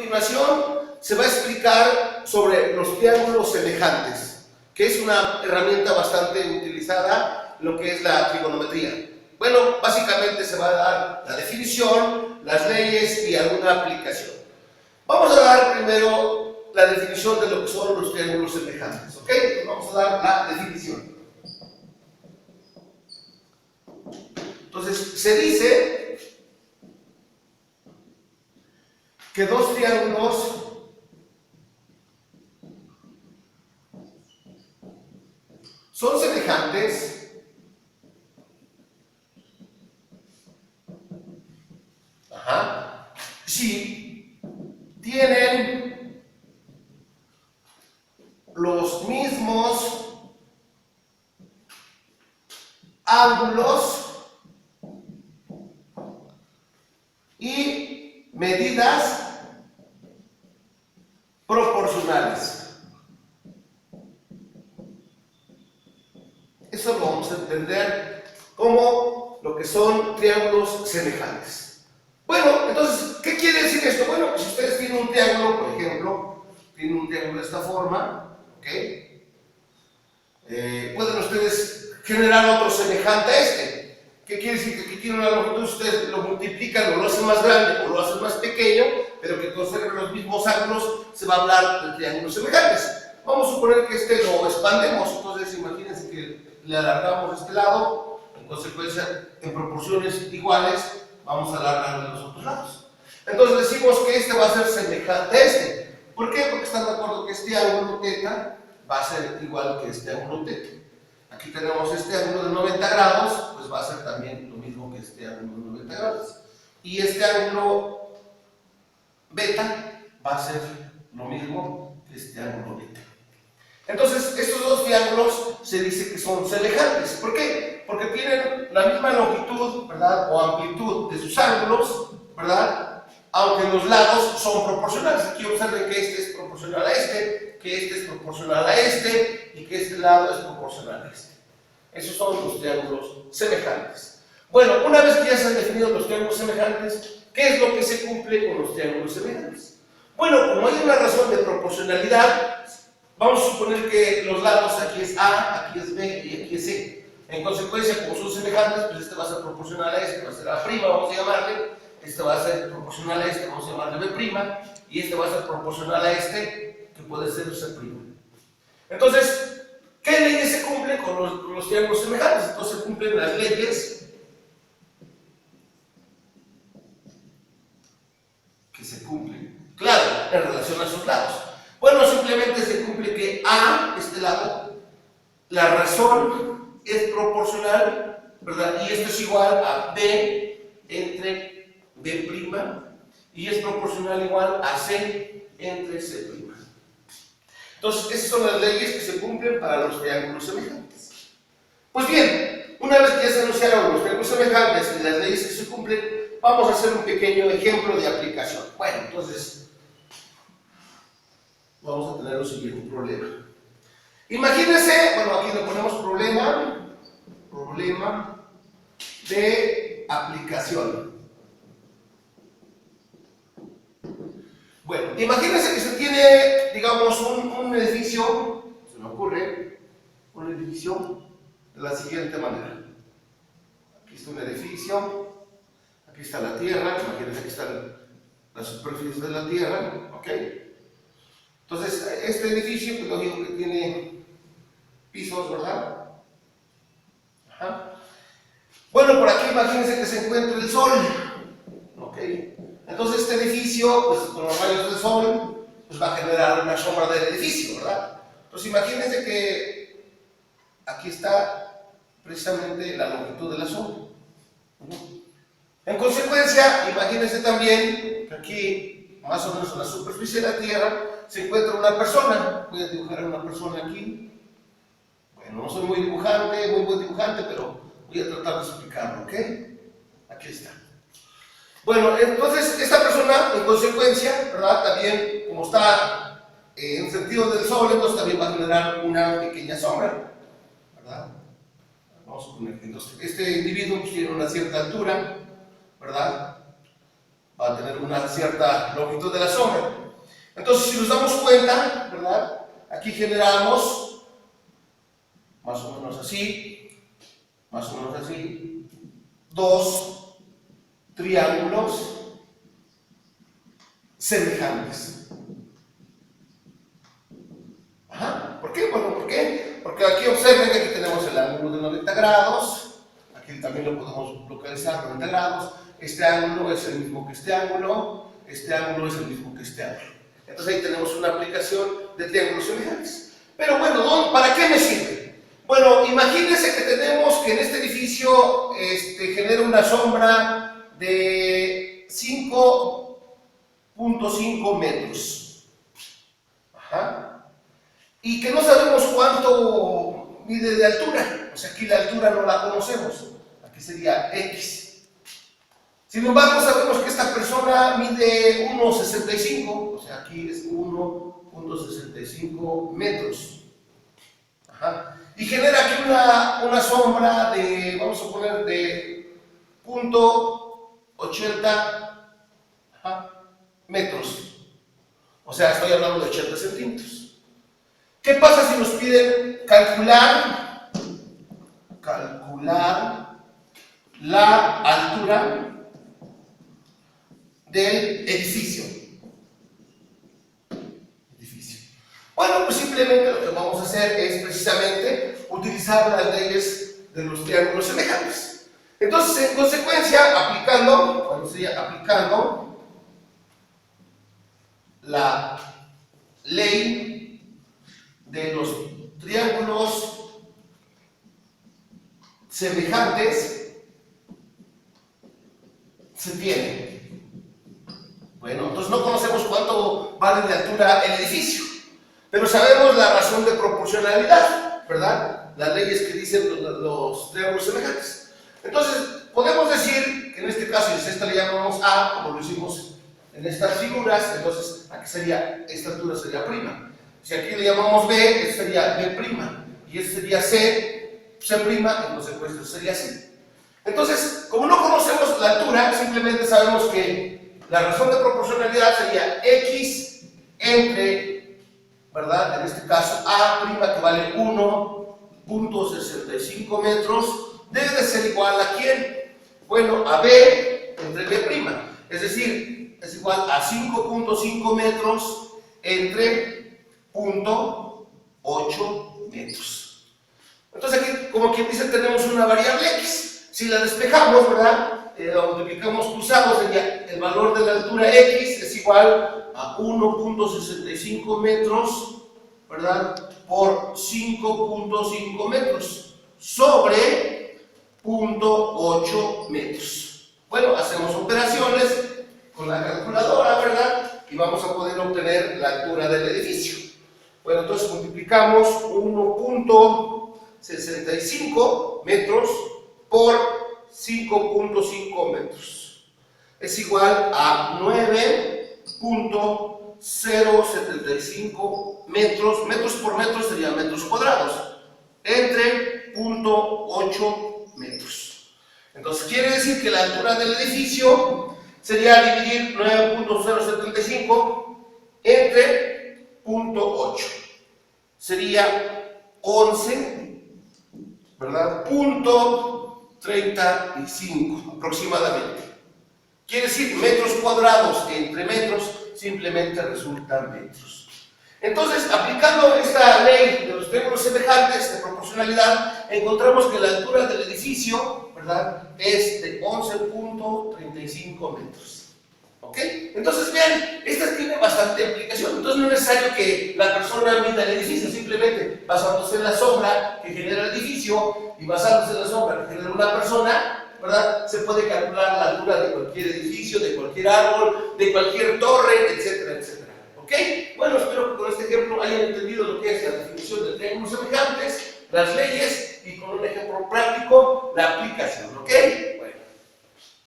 continuación se va a explicar sobre los triángulos semejantes, que es una herramienta bastante utilizada en lo que es la trigonometría. Bueno, básicamente se va a dar la definición, las leyes y alguna aplicación. Vamos a dar primero la definición de lo que son los triángulos semejantes, ¿ok? Entonces vamos a dar la definición. Entonces, se dice que dos triángulos son semejantes si tienen los mismos ángulos y medidas proporcionales. Eso lo vamos a entender como lo que son triángulos semejantes. Bueno, entonces, ¿qué quiere decir esto? Bueno, pues si ustedes tienen un triángulo, por ejemplo, tienen un triángulo de esta forma, ¿ok? Pueden ustedes generar otro semejante a este. ¿Qué quiere decir? Que aquí tiene una longitud, ustedes lo multiplican o lo hacen más grande o lo hacen más pequeño, pero que conserven los mismos ángulos, se va a hablar de triángulos semejantes. Vamos a suponer que este lo expandemos, entonces imagínense que le alargamos este lado, en consecuencia, en proporciones iguales, vamos a alargar de los otros lados. Entonces decimos que este va a ser semejante a este. ¿Por qué? Porque están de acuerdo que este ángulo θ va a ser igual que este ángulo θ. Aquí tenemos este ángulo de 90 grados, pues va a ser también lo mismo que este ángulo de 90 grados. Y este ángulo beta va a ser lo mismo que este ángulo beta. Entonces, estos dos triángulos se dice que son semejantes. ¿Por qué? Porque tienen la misma longitud, ¿verdad? O amplitud de sus ángulos, ¿verdad? Aunque los lados son proporcionales. Aquí observen que este es proporcional a este, que este es proporcional a este y que este lado es proporcional a este. Esos son los triángulos semejantes. Bueno, una vez que ya se han definido los triángulos semejantes, ¿qué es lo que se cumple con los triángulos semejantes? Bueno, como hay una razón de proporcionalidad, vamos a suponer que los lados aquí es A, aquí es B y aquí es C. En consecuencia, como son semejantes, pues este va a ser proporcional a este, va a ser A', vamos a llamarle, este va a ser proporcional a este, vamos a llamarle B', y este va a ser proporcional a este, que puede ser C'. Entonces, ¿qué leyes se cumplen con los triángulos semejantes? Entonces se cumplen las leyes que se cumplen, claro, en relación a sus lados. Bueno, simplemente se cumple que A, este lado, la razón es proporcional, ¿verdad? Y esto es igual a B entre B', y es proporcional igual a C entre C'. Entonces, esas son las leyes que se cumplen para los triángulos semejantes. Pues bien, una vez que ya se anunciaron los triángulos semejantes y las leyes que se cumplen, vamos a hacer un pequeño ejemplo de aplicación. Bueno, entonces, vamos a tener un siguiente problema. Imagínense, bueno, aquí le ponemos problema de aplicación. Bueno, imagínense que se tiene, digamos, un edificio, se me ocurre, un edificio de la siguiente manera. Aquí está un edificio, aquí está la tierra, imagínense que están las superficies de la tierra, ¿ok? Entonces, este edificio, pues lógico que tiene pisos, ¿verdad? Ajá. Bueno, por aquí imagínense que se encuentra el sol, ¿ok? Entonces este edificio, pues con los rayos del sol, pues va a generar una sombra del edificio, ¿verdad? Entonces imagínense que aquí está precisamente la longitud de la sombra. En consecuencia, imagínense también que aquí, más o menos en la superficie de la Tierra, se encuentra una persona. Voy a dibujar a una persona aquí. Bueno, no soy muy buen dibujante, pero voy a tratar de explicarlo, ¿ok? Aquí está. Bueno, entonces esta persona, en consecuencia, ¿verdad? También, como está en sentido del sol, entonces también va a generar una pequeña sombra, ¿verdad? Vamos a poner, entonces, este individuo pues, tiene una cierta altura, ¿verdad? va a tener una cierta longitud de la sombra. Entonces, si nos damos cuenta, ¿verdad? Aquí generamos más o menos así, dos triángulos semejantes. Ajá. ¿Por qué? Bueno, ¿por qué? Porque aquí observen que aquí tenemos el ángulo de 90 grados, aquí también lo podemos localizar 90 grados, este ángulo es el mismo que este ángulo es el mismo que este ángulo. Entonces ahí tenemos una aplicación de triángulos semejantes. Pero bueno, ¿para qué me sirve? Bueno, imagínense que tenemos que en este edificio genera una sombra de 5.5 metros. Ajá. Y que no sabemos cuánto mide de altura. O sea, aquí la altura no la conocemos. Aquí sería X. Sin embargo, sabemos que esta persona mide 1,65. O sea, aquí es 1.65 metros. Ajá. Y genera aquí una sombra de, vamos a poner, de 0.80 metros. O sea, estoy hablando de 80 centímetros. ¿Qué pasa si nos piden calcular la altura del edificio? Bueno, pues simplemente lo que vamos a hacer es precisamente utilizar las leyes de los triángulos semejantes. Entonces, en consecuencia, aplicando la ley de los triángulos semejantes, se tiene. Bueno, entonces no conocemos cuánto vale de altura el edificio, pero sabemos la razón de proporcionalidad, ¿verdad? Las leyes que dicen los triángulos semejantes. Entonces, podemos decir que en este caso, si a esta le llamamos A, como lo hicimos en estas figuras, entonces aquí sería, esta altura sería prima. Si aquí le llamamos B, este sería B prima, y este sería C prima, en consecuencia sería C. Entonces, como no conocemos la altura, simplemente sabemos que la razón de proporcionalidad sería X entre, ¿verdad? En este caso A prima, que vale 1.65 metros, debe de ser igual a ¿quién? Bueno, a B entre B prima, es decir, es igual a 5.5 metros entre 0.8 metros. Entonces aquí, como quien dice, tenemos una variable X. Si la despejamos, ¿verdad? La multiplicamos cruzado, sería el valor de la altura X es igual a 1.65 metros, ¿verdad? Por 5.5 metros sobre 0.8 metros. Bueno, hacemos operaciones con la calculadora, ¿verdad? Y vamos a poder obtener la altura del edificio. Bueno, entonces multiplicamos 1.65 metros por 5.5 metros. Es igual a 9.075 metros. Metros por metros serían metros cuadrados. Entre 0.8 metros. Entonces quiere decir que la altura del edificio sería dividir 9.075 entre 0.8. Sería 11, ¿verdad? 0.35 aproximadamente. Quiere decir metros cuadrados entre metros simplemente resultan metros. Entonces, aplicando esta ley de los triángulos semejantes de proporcionalidad, encontramos que la altura del edificio, ¿verdad?, es de 11.35 metros. ¿Ok? Entonces, vean, esta tiene bastante aplicación. Entonces, no es necesario que la persona mida el edificio, simplemente basándose en la sombra que genera el edificio y basándose en la sombra que genera una persona, ¿verdad?, se puede calcular la altura de cualquier edificio, de cualquier árbol, de cualquier torre, etcétera, etcétera. ¿Ok? Bueno, espero que con este ejemplo hayan entendido lo que es la definición de triángulos semejantes, las leyes y con un ejemplo práctico, la aplicación. ¿Ok?